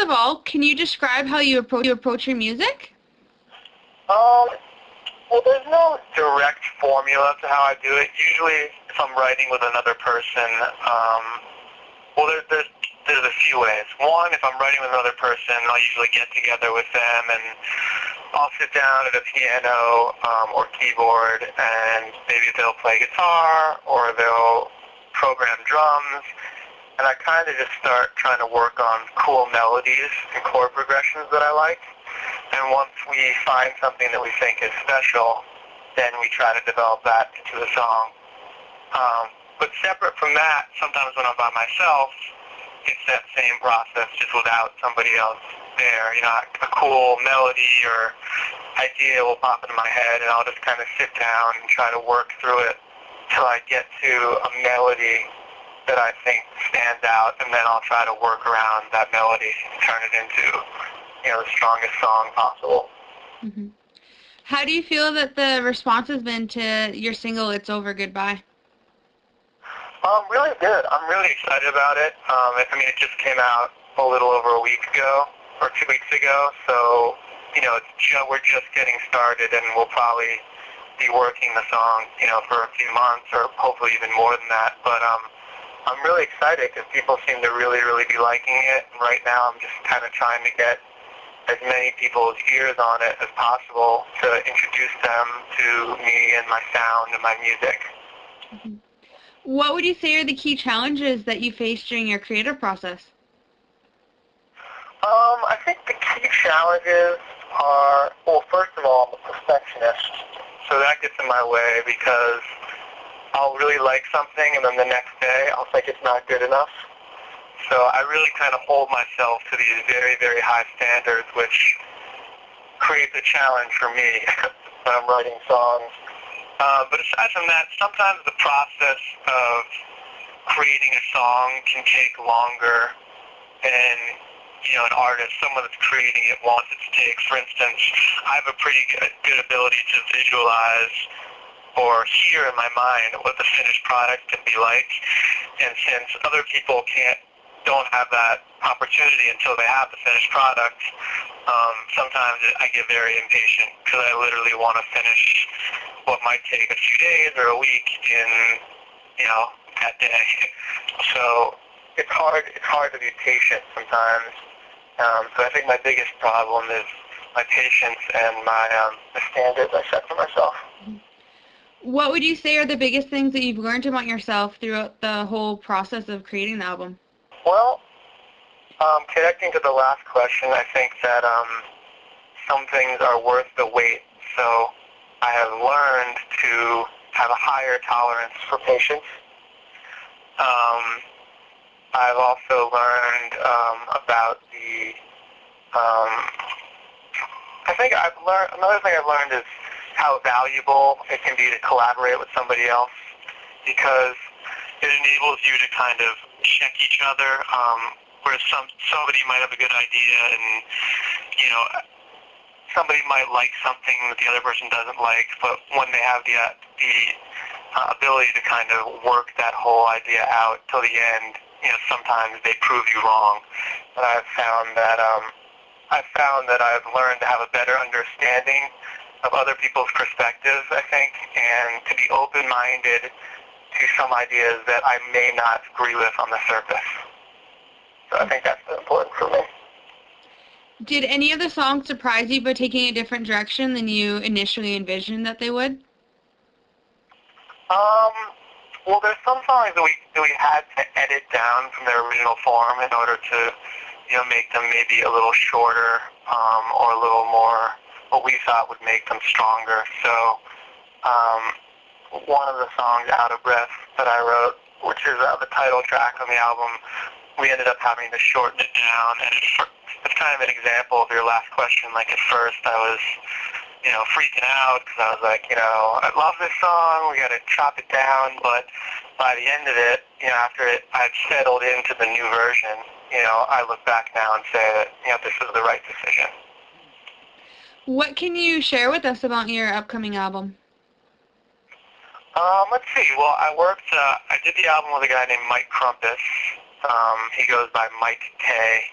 of all, can you describe how you approach your music? Well, there's no direct formula to how I do it. Usually, if I'm writing with another person, well, there's a few ways. One, if I'm writing with another person, I'll usually get together with them and I'll sit down at a piano or keyboard, and maybe they'll play guitar or they'll program drums, and I kind of just start trying to work on cool melodies and chord progressions that I like. And once we find something that we think is special, then we try to develop that into a song. But separate from that, sometimes when I'm by myself, it's that same process, just without somebody else there. You know, a cool melody or idea will pop into my head, and I'll just kind of sit down and try to work through it till I get to a melody that I think stands out, and then I'll try to work around that melody and turn it into, you know, the strongest song possible. Mm-hmm. How do you feel that the response has been to your single, It's Over, Goodbye? Really good. I'm really excited about it. I mean, it just came out a little over a week ago, or 2 weeks ago, so, you know, we're just getting started, and we'll probably be working the song, you know, for a few months, or hopefully even more than that. But I'm really excited because people seem to really, really be liking it, and right now I'm just kind of trying to get as many people's ears on it as possible to introduce them to me and my sound and my music. Mm-hmm. What would you say are the key challenges that you faced during your creative process? I think the key challenges are, well, first of all, I'm a perfectionist, so that gets in my way because I'll really like something and then the next day I'll think it's not good enough. So I really kind of hold myself to these very, very high standards, which creates a challenge for me when I'm writing songs. But aside from that, sometimes the process of creating a song can take longer than, you know, an artist, someone that's creating it wants it to take. For instance, I have a pretty good ability to visualize or hear in my mind what the finished product can be like. And since other people don't have that opportunity until they have the finished product, sometimes I get very impatient because I literally want to finish what might take a few days or a week in, you know, that day. So it's hard to be patient sometimes. So I think my biggest problem is my patience and the standards I set for myself. What would you say are the biggest things that you've learned about yourself throughout the whole process of creating the album? Well, connecting to the last question, I think that some things are worth the wait. So I have learned to have a higher tolerance for patience. I've also learned about another thing I've learned is how valuable it can be to collaborate with somebody else, because it enables you to kind of check each other, where somebody might have a good idea and, you know, somebody might like something that the other person doesn't like, but when they have the ability to kind of work that whole idea out till the end, you know, sometimes they prove you wrong. But I've found that I've learned to have a better understanding of other people's perspectives, I think, and to be open-minded to some ideas that I may not agree with on the surface. So I think that's important for me. Did any of the songs surprise you by taking a different direction than you initially envisioned that they would? Well, there's some songs that we had to edit down from their original form in order to, you know, make them maybe a little shorter, or a little more what we thought would make them stronger. So one of the songs, Out of Breath, that I wrote, which is the title track on the album, we ended up having to shorten it down. And it's kind of an example of your last question. Like, at first I was, you know, freaking out because I was like, you know, I love this song, we got to chop it down. But by the end of it, you know, after I'd settled into the new version, you know, I look back now and say that, you know, this was the right decision. What can you share with us about your upcoming album? Let's see. Well, I did the album with a guy named Mike Crumpus. He goes by Mike K.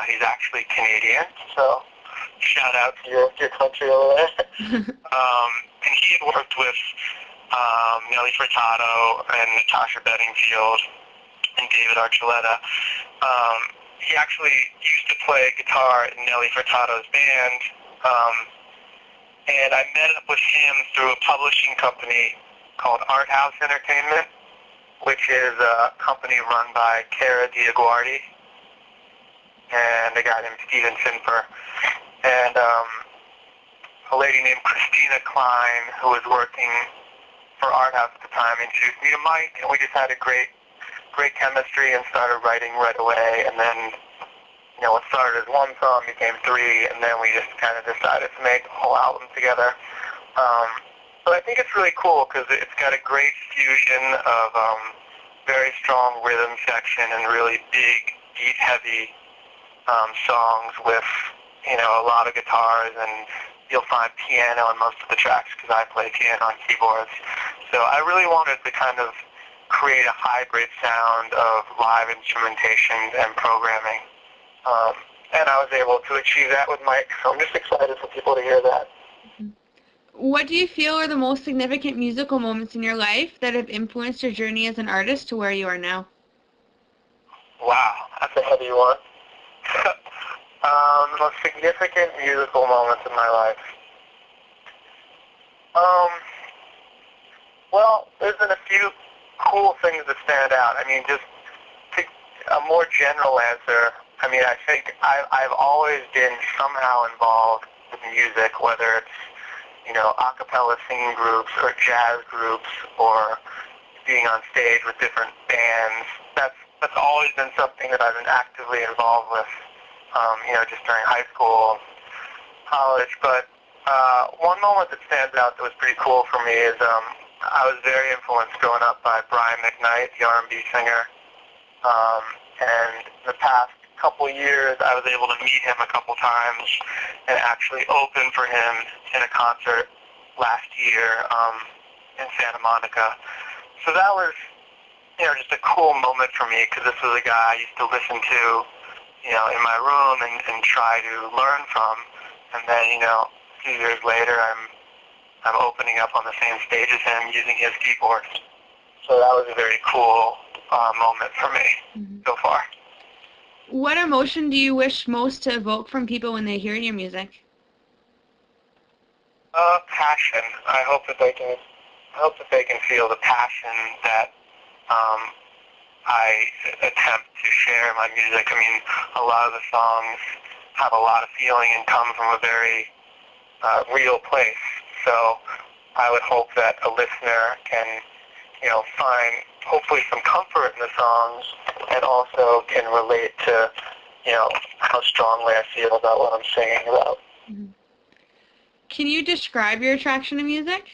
He's actually Canadian, so shout out to your country over there. And he had worked with Nelly Furtado and Natasha Bedingfield and David Archuleta. He actually used to play guitar in Nelly Furtado's band, and I met up with him through a publishing company called Art House Entertainment, which is a company run by Cara DioGuardi and a guy named Steven Finper. And a lady named Christina Klein, who was working for Art House at the time, introduced me to Mike, and we just had a great chemistry and started writing right away. And then, what started as one song became three, and then we just kind of decided to make a whole album together. But I think it's really cool because it's got a great fusion of very strong rhythm section and really big, beat-heavy songs with, a lot of guitars, and you'll find piano on most of the tracks because I play piano on keyboards. So I really wanted to kind of create a hybrid sound of live instrumentation and programming. And I was able to achieve that with Mike, so I'm just excited for people to hear that. What do you feel are the most significant musical moments in your life that have influenced your journey as an artist to where you are now? Wow, that's a heavy one. The most significant musical moments in my life. Well, there's been a few cool things that stand out. I mean, just to a more general answer, I think I've always been somehow involved with music, whether it's, a cappella singing groups or jazz groups or being on stage with different bands. That's always been something that I've been actively involved with, just during high school, college. But one moment that stands out that was pretty cool for me is I was very influenced growing up by Brian McKnight, the R&B singer. And the past couple years, I was able to meet him a couple times and actually open for him in a concert last year in Santa Monica. So that was, just a cool moment for me because this was a guy I used to listen to, in my room and try to learn from. And then, a few years later, I'm opening up on the same stage as him using his keyboard. So that was a very cool moment for me so far. What emotion do you wish most to evoke from people when they hear your music? Passion. I hope that they can feel the passion that I attempt to share in my music. A lot of the songs have a lot of feeling and come from a very real place. So I would hope that a listener can, find hopefully some comfort in the songs and also can relate to, how strongly I feel about what I'm singing about. Can you describe your attraction to music?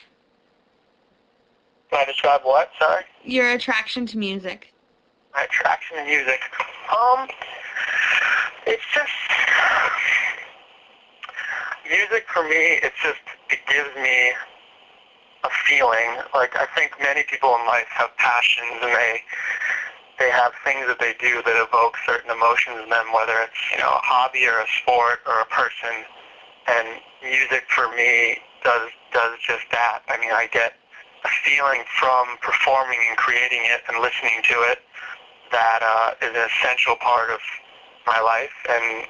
Can I describe what? Sorry? Your attraction to music. My attraction to music? It's just, music for me, it gives me a feeling. Like, I think many people in life have passions and they have things that they do that evoke certain emotions in them, whether it's, a hobby or a sport or a person. And music for me does just that. I get a feeling from performing and creating it and listening to it that is an essential part of my life and,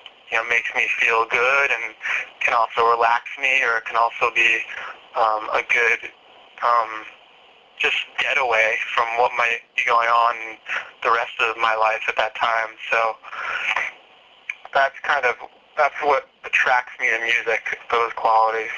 makes me feel good and can also relax me, or it can also be a good just getaway from what might be going on in the rest of my life at that time. So that's what attracts me to music, those qualities.